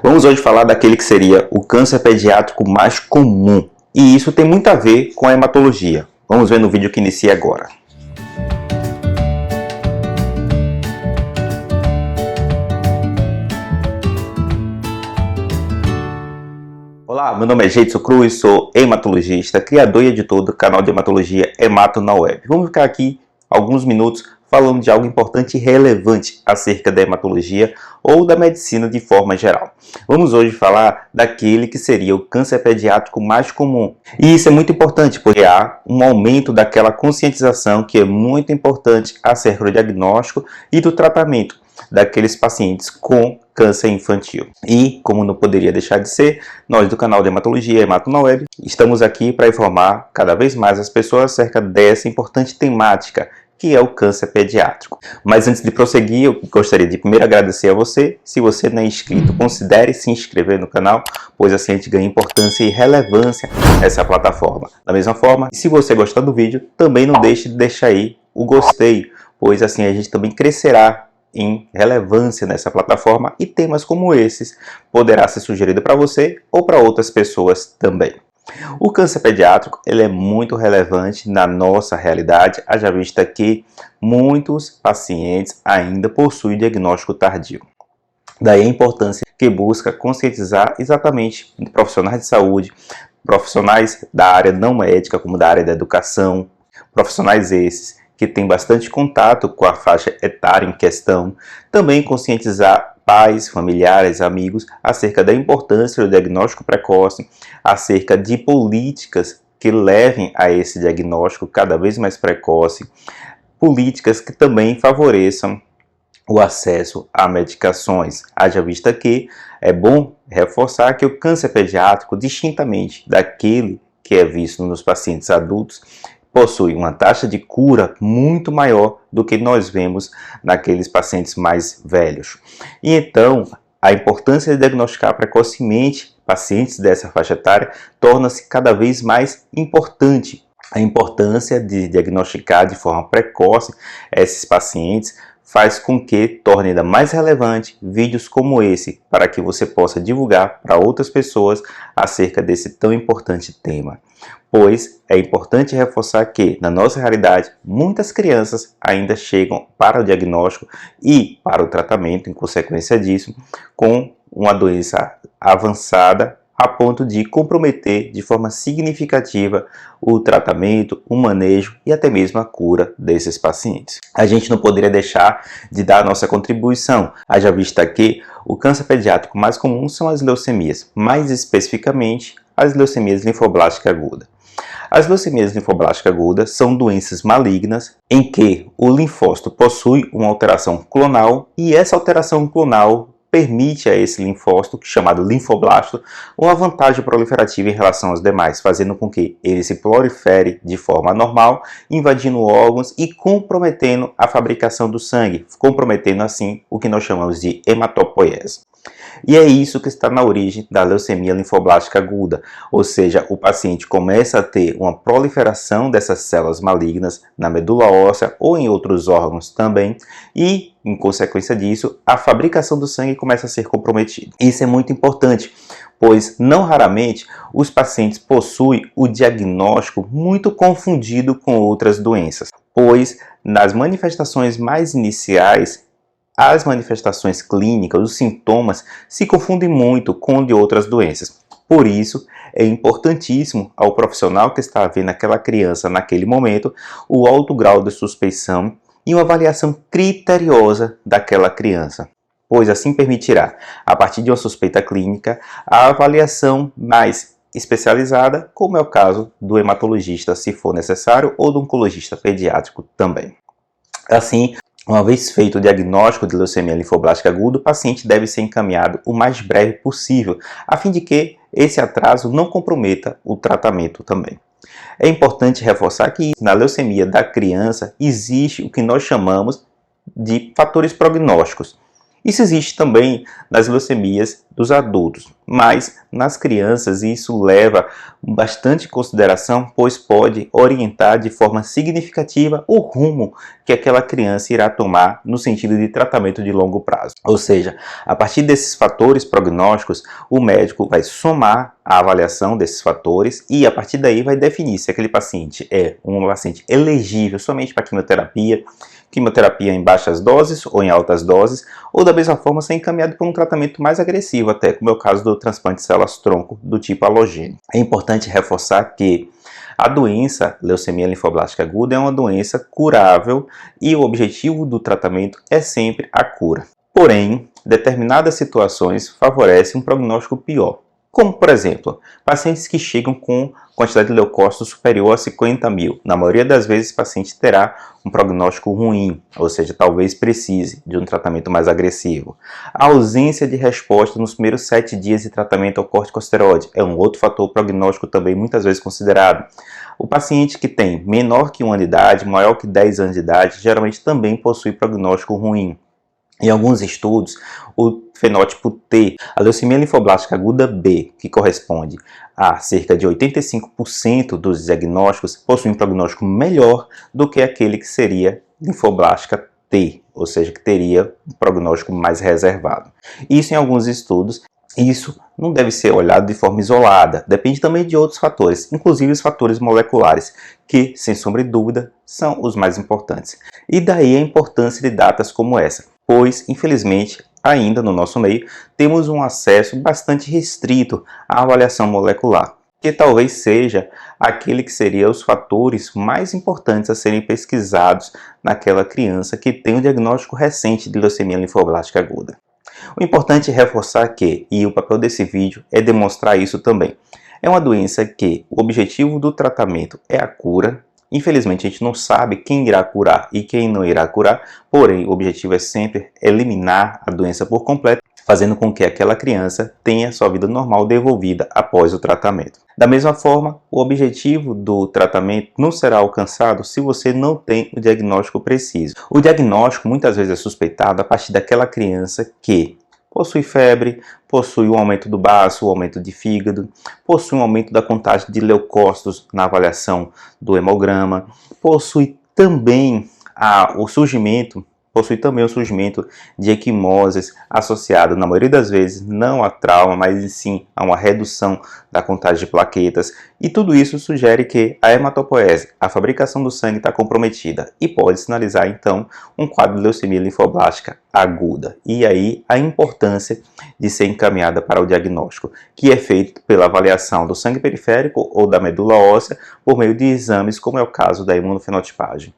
Vamos hoje falar daquele que seria o câncer pediátrico mais comum. E isso tem muito a ver com a hematologia. Vamos ver no vídeo que inicia agora. Olá, meu nome é Geidson Cruz, sou hematologista, criador e editor do canal de hematologia Hemato na Web. Vamos ficar aqui alguns minutos falando de algo importante e relevante acerca da hematologia ou da medicina de forma geral. Vamos hoje falar daquele que seria o câncer pediátrico mais comum. E isso é muito importante porque há um aumento daquela conscientização que é muito importante acerca do diagnóstico e do tratamento daqueles pacientes com câncer infantil. E, como não poderia deixar de ser, nós do canal de hematologia Hemato na Web estamos aqui para informar cada vez mais as pessoas acerca dessa importante temática que é o câncer pediátrico. Mas antes de prosseguir, eu gostaria de primeiro agradecer a você. Se você não é inscrito, considere se inscrever no canal, pois assim a gente ganha importância e relevância nessa plataforma. Da mesma forma, se você gostar do vídeo, também não deixe de deixar aí o gostei, pois assim a gente também crescerá em relevância nessa plataforma e temas como esses poderá ser sugerido para você ou para outras pessoas também. O câncer pediátrico ele é muito relevante na nossa realidade, haja vista que muitos pacientes ainda possuem diagnóstico tardio. Daí a importância que busca conscientizar exatamente profissionais de saúde, profissionais da área não médica, como da área da educação, profissionais esses que têm bastante contato com a faixa etária em questão, também conscientizar pais, familiares, amigos, acerca da importância do diagnóstico precoce, acerca de políticas que levem a esse diagnóstico cada vez mais precoce, políticas que também favoreçam o acesso a medicações. Haja vista que é bom reforçar que o câncer pediátrico, distintamente daquele que é visto nos pacientes adultos, possui uma taxa de cura muito maior do que nós vemos naqueles pacientes mais velhos. E então, a importância de diagnosticar precocemente pacientes dessa faixa etária torna-se cada vez mais importante. A importância de diagnosticar de forma precoce esses pacientes faz com que torne ainda mais relevante vídeos como esse, para que você possa divulgar para outras pessoas acerca desse tão importante tema. Pois é importante reforçar que, na nossa realidade, muitas crianças ainda chegam para o diagnóstico e para o tratamento, em consequência disso, com uma doença avançada a ponto de comprometer de forma significativa o tratamento, o manejo e até mesmo a cura desses pacientes. A gente não poderia deixar de dar a nossa contribuição, haja vista que o câncer pediátrico mais comum são as leucemias, mais especificamente as leucemias linfoblásticas agudas. As leucemias linfoblásticas agudas são doenças malignas em que o linfócito possui uma alteração clonal e essa alteração clonal permite a esse linfócito, chamado linfoblasto, uma vantagem proliferativa em relação aos demais, fazendo com que ele se prolifere de forma anormal, invadindo órgãos e comprometendo a fabricação do sangue, comprometendo assim o que nós chamamos de hematopoiese. E é isso que está na origem da leucemia linfoblástica aguda, ou seja, o paciente começa a ter uma proliferação dessas células malignas na medula óssea ou em outros órgãos também, e, em consequência disso, a fabricação do sangue começa a ser comprometida. Isso é muito importante, pois não raramente os pacientes possuem o diagnóstico muito confundido com outras doenças, pois nas manifestações mais iniciais, as manifestações clínicas, os sintomas, se confundem muito com o de outras doenças. Por isso, é importantíssimo ao profissional que está vendo aquela criança naquele momento o alto grau de suspeição e uma avaliação criteriosa daquela criança, pois assim permitirá, a partir de uma suspeita clínica, a avaliação mais especializada, como é o caso do hematologista, se for necessário, ou do oncologista pediátrico também. Assim, uma vez feito o diagnóstico de leucemia linfoblástica aguda, o paciente deve ser encaminhado o mais breve possível, a fim de que esse atraso não comprometa o tratamento também. É importante reforçar que na leucemia da criança existe o que nós chamamos de fatores prognósticos. Isso existe também nas leucemias dos adultos, mas nas crianças isso leva bastante consideração, pois pode orientar de forma significativa o rumo que aquela criança irá tomar no sentido de tratamento de longo prazo. Ou seja, a partir desses fatores prognósticos, o médico vai somar a avaliação desses fatores e a partir daí vai definir se aquele paciente é um paciente elegível somente para quimioterapia em baixas doses ou em altas doses, ou da mesma forma ser encaminhado para um tratamento mais agressivo, até como é o caso do transplante de células-tronco do tipo alogênico. É importante reforçar que a doença leucemia linfoblástica aguda é uma doença curável e o objetivo do tratamento é sempre a cura. Porém, determinadas situações favorecem um prognóstico pior. Como, por exemplo, pacientes que chegam com quantidade de leucócitos superior a 50 mil. Na maioria das vezes, o paciente terá um prognóstico ruim, ou seja, talvez precise de um tratamento mais agressivo. A ausência de resposta nos primeiros 7 dias de tratamento ao corticosteroide é um outro fator prognóstico também muitas vezes considerado. O paciente que tem menor que 1 ano de idade, maior que 10 anos de idade, geralmente também possui prognóstico ruim. Em alguns estudos, o fenótipo T, a leucemia linfoblástica aguda B, que corresponde a cerca de 85% dos diagnósticos, possui um prognóstico melhor do que aquele que seria linfoblástica T, ou seja, que teria um prognóstico mais reservado. Isso em alguns estudos. Isso não deve ser olhado de forma isolada, depende também de outros fatores, inclusive os fatores moleculares, que, sem sombra de dúvida, são os mais importantes. E daí a importância de datas como essa, pois, infelizmente, ainda no nosso meio, temos um acesso bastante restrito à avaliação molecular, que talvez seja aquele que seria os fatores mais importantes a serem pesquisados naquela criança que tem um diagnóstico recente de leucemia linfoblástica aguda. O importante é reforçar que, e o papel desse vídeo é demonstrar isso também, é uma doença que o objetivo do tratamento é a cura. Infelizmente a gente não sabe quem irá curar e quem não irá curar, porém o objetivo é sempre eliminar a doença por completo, fazendo com que aquela criança tenha sua vida normal devolvida após o tratamento. Da mesma forma, o objetivo do tratamento não será alcançado se você não tem o diagnóstico preciso. O diagnóstico muitas vezes é suspeitado a partir daquela criança que possui febre, possui um aumento do baço, um aumento de fígado, possui um aumento da contagem de leucócitos na avaliação do hemograma, possui também o surgimento de equimoses associado, na maioria das vezes, não a trauma, mas sim a uma redução da contagem de plaquetas. E tudo isso sugere que a hematopoese, a fabricação do sangue, está comprometida e pode sinalizar, então, um quadro de leucemia linfoblástica aguda. E aí, a importância de ser encaminhada para o diagnóstico, que é feito pela avaliação do sangue periférico ou da medula óssea por meio de exames, como é o caso da imunofenotipagem.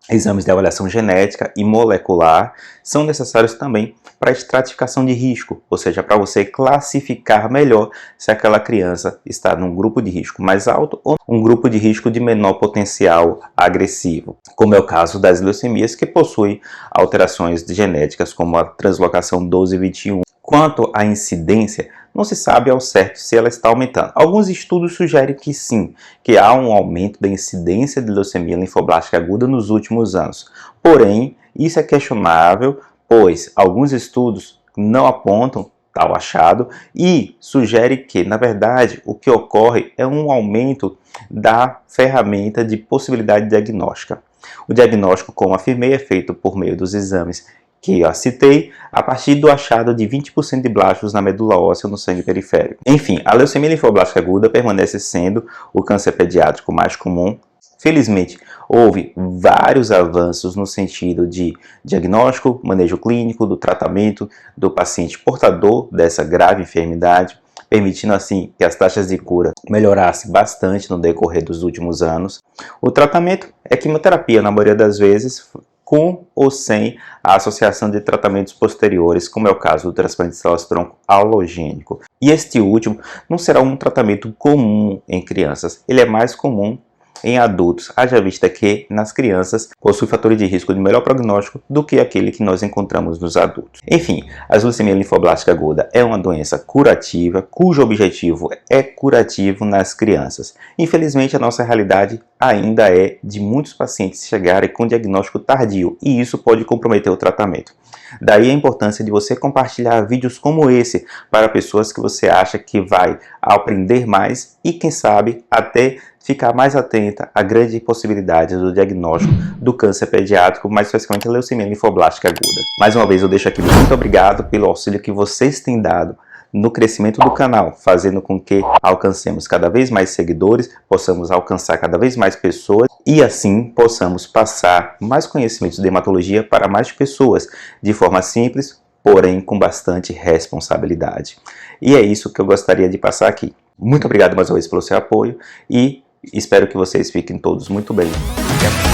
Exames de avaliação genética e molecular são necessários também para a estratificação de risco, ou seja, para você classificar melhor se aquela criança está num grupo de risco mais alto ou um grupo de risco de menor potencial agressivo, como é o caso das leucemias que possuem alterações genéticas como a translocação 12-21. Quanto à incidência, não se sabe ao certo se ela está aumentando. Alguns estudos sugerem que sim, que há um aumento da incidência de leucemia linfoblástica aguda nos últimos anos. Porém, isso é questionável, pois alguns estudos não apontam tal achado e sugere que, na verdade, o que ocorre é um aumento da ferramenta de possibilidade diagnóstica. O diagnóstico, como afirmei, é feito por meio dos exames que eu citei, a partir do achado de 20% de blastos na medula óssea no sangue periférico. Enfim, a leucemia linfoblástica aguda permanece sendo o câncer pediátrico mais comum. Felizmente, houve vários avanços no sentido de diagnóstico, manejo clínico, do tratamento do paciente portador dessa grave enfermidade, permitindo assim que as taxas de cura melhorassem bastante no decorrer dos últimos anos. O tratamento é quimioterapia, na maioria das vezes, com ou sem a associação de tratamentos posteriores, como é o caso do transplante de células-tronco alogênico. E este último não será um tratamento comum em crianças, ele é mais comum em adultos, haja vista que nas crianças possui fatores de risco de melhor prognóstico do que aquele que nós encontramos nos adultos. Enfim, a leucemia linfoblástica aguda é uma doença curativa, cujo objetivo é curativo nas crianças. Infelizmente, a nossa realidade ainda é de muitos pacientes chegarem com diagnóstico tardio, e isso pode comprometer o tratamento. Daí a importância de você compartilhar vídeos como esse para pessoas que você acha que vai aprender mais e, quem sabe, até ficar mais atenta a grandes possibilidades do diagnóstico do câncer pediátrico, mais especificamente a leucemia linfoblástica aguda. Mais uma vez eu deixo aqui muito obrigado pelo auxílio que vocês têm dado no crescimento do canal, fazendo com que alcancemos cada vez mais seguidores, possamos alcançar cada vez mais pessoas e assim possamos passar mais conhecimentos de hematologia para mais pessoas, de forma simples, porém com bastante responsabilidade. E é isso que eu gostaria de passar aqui. Muito obrigado mais uma vez pelo seu apoio e espero que vocês fiquem todos muito bem. Até a próxima.